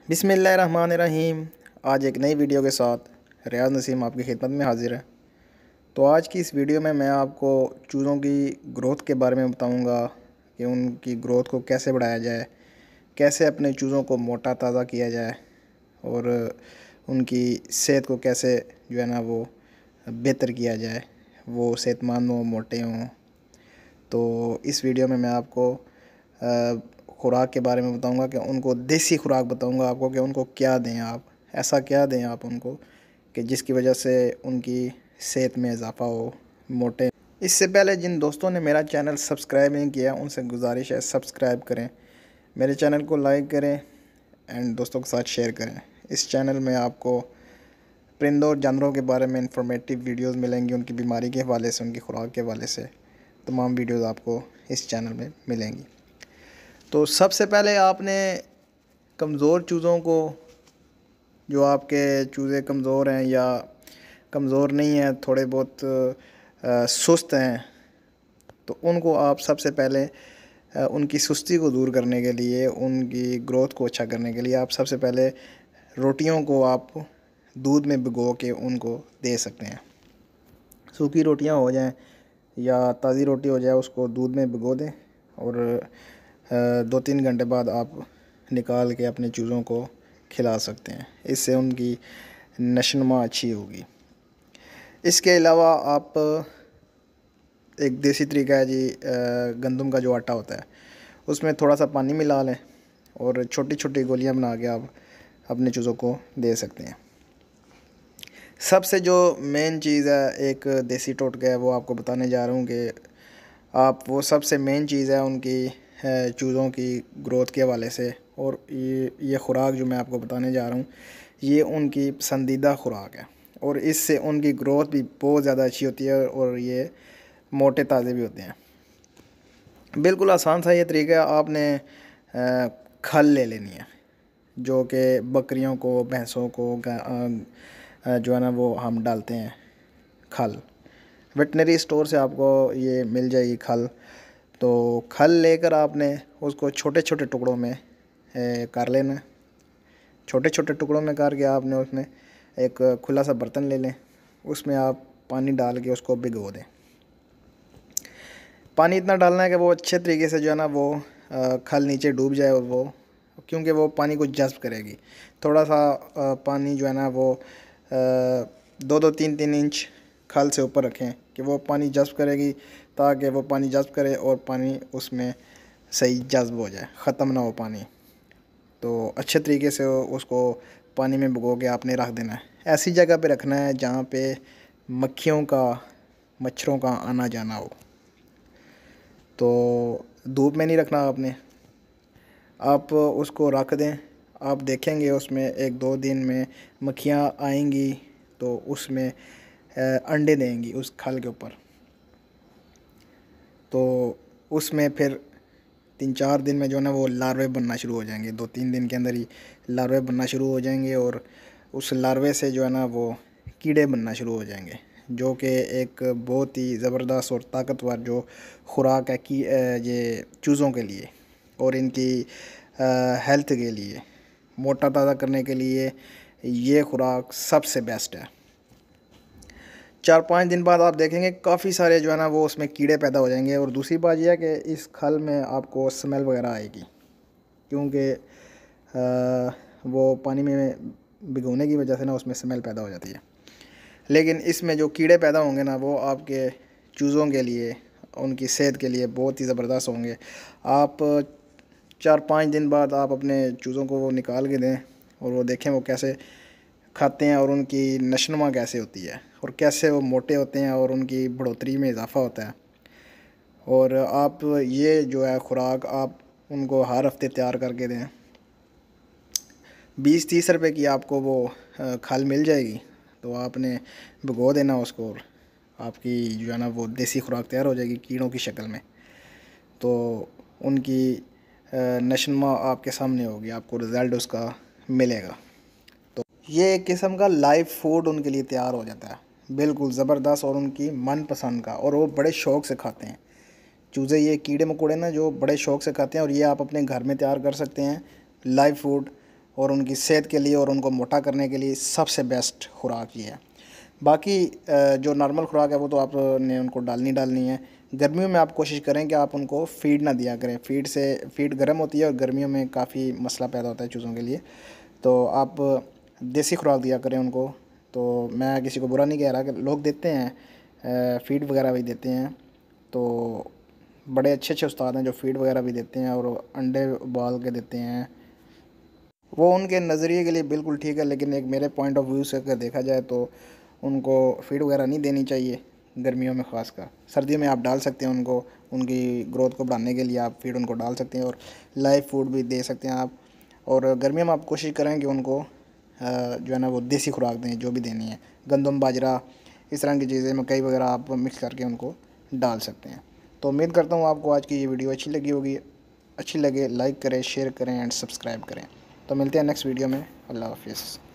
बिस्मिल्लाहिर्रहमानिर्रहीम। आज एक नई वीडियो के साथ रियाज नसीम आपकी खिदमत में हाजिर है। तो आज की इस वीडियो में मैं आपको चूज़ों की ग्रोथ के बारे में बताऊंगा कि उनकी ग्रोथ को कैसे बढ़ाया जाए, कैसे अपने चूज़ों को मोटा ताज़ा किया जाए और उनकी सेहत को कैसे जो है ना वो बेहतर किया जाए, वो सेहतमंद हों, मोटे हों। तो इस वीडियो में मैं आपको खुराक के बारे में बताऊंगा कि उनको देसी खुराक बताऊंगा आपको कि उनको क्या दें, आप ऐसा क्या दें आप उनको कि जिसकी वजह से उनकी सेहत में इजाफ़ा हो, मोटे। इससे पहले जिन दोस्तों ने मेरा चैनल सब्सक्राइब नहीं किया उनसे गुजारिश है सब्सक्राइब करें, मेरे चैनल को लाइक करें एंड दोस्तों के साथ शेयर करें। इस चैनल में आपको परिंदों और जानवरों के बारे में इंफॉर्मेटिव वीडियोस मिलेंगी, उनकी बीमारी के हवाले से, उनकी खुराक के हवाले से तमाम वीडियोस आपको इस चैनल में मिलेंगी। तो सबसे पहले आपने कमज़ोर चूज़ों को, जो आपके चूज़े कमज़ोर हैं या कमज़ोर नहीं हैं, थोड़े बहुत सुस्त हैं, तो उनको आप सबसे पहले उनकी सुस्ती को दूर करने के लिए, उनकी ग्रोथ को अच्छा करने के लिए आप सबसे पहले रोटियों को आप दूध में भिगो के उनको दे सकते हैं। सूखी रोटियां हो जाएं या ताज़ी रोटी हो जाए, उसको दूध में भिगो दें और 2-3 घंटे बाद आप निकाल के अपने चूज़ों को खिला सकते हैं। इससे उनकी नशोनुमा अच्छी होगी। इसके अलावा आप एक देसी तरीका है जी, गंदम का जो आटा होता है उसमें थोड़ा सा पानी मिला लें और छोटी छोटी गोलियां बना के आप अपने चूज़ों को दे सकते हैं। सबसे जो मेन चीज़ है, एक देसी टोटका है, वो आपको बताने जा रहा हूँ कि आप वो सबसे मेन चीज़ है उनकी चूज़ों की ग्रोथ के हवाले से। और ये खुराक जो मैं आपको बताने जा रहा हूँ ये उनकी पसंदीदा खुराक है और इससे उनकी ग्रोथ भी बहुत ज़्यादा अच्छी होती है और ये मोटे ताज़े भी होते हैं। बिल्कुल आसान सा ये तरीका है। आपने खल ले लेनी है, जो कि बकरियों को, भैंसों को जो है ना वो हम डालते हैं खल। वेटनरी स्टोर से आपको ये मिल जाएगी खल। तो खल लेकर आपने उसको छोटे छोटे टुकड़ों में कर लेना। छोटे छोटे टुकड़ों में करके आपने उसमें एक खुला सा बर्तन ले लें, उसमें आप पानी डाल के उसको भिगो दें। पानी इतना डालना है कि वो अच्छे तरीके से जो है ना वो खल नीचे डूब जाए, और वो क्योंकि वो पानी को जज़्ब करेगी। थोड़ा सा पानी जो है ना वो 2-3 इंच खल से ऊपर रखें कि वो पानी जज़्ब करेगी, ताकि वो पानी जज़्ब करे और पानी उसमें सही जज़्ब हो जाए, ख़त्म ना हो पानी। तो अच्छे तरीके से उसको पानी में भिगो के आपने रख देना है। ऐसी जगह पे रखना है जहाँ पे मक्खियों का, मच्छरों का आना जाना हो। तो धूप में नहीं रखना आपने, आप उसको रख दें। आप देखेंगे उसमें 1-2 दिन में मक्खियाँ आएंगी तो उसमें अंडे देंगी उस खल के ऊपर। तो उसमें फिर 3-4 दिन में जो है ना वो लार्वे बनना शुरू हो जाएंगे। 2-3 दिन के अंदर ही लार्वे बनना शुरू हो जाएंगे और उस लार्वे से जो है ना वो कीड़े बनना शुरू हो जाएंगे, जो कि एक बहुत ही ज़बरदस्त और ताकतवर जो खुराक है कि ये चूज़ों के लिए और इनकी हेल्थ के लिए, मोटा ताज़ा करने के लिए ये खुराक सबसे बेस्ट है। 4-5 दिन बाद आप देखेंगे काफ़ी सारे जो है ना वो उसमें कीड़े पैदा हो जाएंगे। और दूसरी बात यह है कि इस खल में आपको स्मेल वगैरह आएगी, क्योंकि वो पानी में भिगोने की वजह से ना उसमें स्मेल पैदा हो जाती है। लेकिन इसमें जो कीड़े पैदा होंगे ना वो आपके चूज़ों के लिए, उनकी सेहत के लिए बहुत ही ज़बरदस्त होंगे। आप 4-5 दिन बाद आप अपने चूज़ों को वो निकाल के दें और वो देखें वो कैसे खाते हैं और उनकी नशोनुमा कैसे होती है और कैसे वो मोटे होते हैं और उनकी बढ़ोतरी में इजाफ़ा होता है। और आप ये जो है खुराक आप उनको हर हफ्ते तैयार करके दें। 20-30 रुपए की आपको वो खल मिल जाएगी। तो आपने भिगो देना उसको और आपकी जो है ना वो देसी खुराक तैयार हो जाएगी कीड़ों की शक्ल में। तो उनकी नशोनुमा आपके सामने होगी, आपको रिज़ल्ट उसका मिलेगा। तो ये एक किस्म का लाइव फूड उनके लिए तैयार हो जाता है, बिल्कुल ज़बरदस्त और उनकी मनपसंद का, और वो बड़े शौक़ से खाते हैं। चूज़े, ये कीड़े मकोड़े ना जो बड़े शौक़ से खाते हैं, और ये आप अपने घर में तैयार कर सकते हैं लाइव फूड। और उनकी सेहत के लिए और उनको मोटा करने के लिए सबसे बेस्ट खुराक ये है। बाकी जो नॉर्मल खुराक है वो तो आपने उनको डालनी है। गर्मियों में आप कोशिश करें कि आप उनको फ़ीड ना दिया करें, फ़ीड गर्म होती है और गर्मियों में काफ़ी मसला पैदा होता है चूज़ों के लिए। तो आप देसी खुराक दिया करें उनको। तो मैं किसी को बुरा नहीं कह रहा कि लोग देते हैं, फ़ीड वगैरह भी देते हैं। तो बड़े अच्छे अच्छे उस्ताद हैं जो फ़ीड वगैरह भी देते हैं और अंडे उबाल के देते हैं। वो उनके नज़रिए के लिए बिल्कुल ठीक है, लेकिन एक मेरे पॉइंट ऑफ व्यू से अगर देखा जाए तो उनको फ़ीड वगैरह नहीं देनी चाहिए गर्मियों में ख़ासकर। सर्दियों में आप डाल सकते हैं उनको, उनकी ग्रोथ को बढ़ाने के लिए आप फ़ीड उनको डाल सकते हैं और लाइव फूड भी दे सकते हैं आप। और गर्मियों में आप कोशिश करें कि उनको जो है ना वो देसी खुराक दें, जो भी देनी है, गंदम बाजरा इस तरह की चीज़ें, मकई वगैरह आप मिक्स करके उनको डाल सकते हैं। तो उम्मीद करता हूँ आपको आज की ये वीडियो अच्छी लगी होगी। अच्छी लगे लाइक करें, शेयर करें एंड सब्सक्राइब करें। तो मिलते हैं नेक्स्ट वीडियो में। अल्लाह हाफिज़।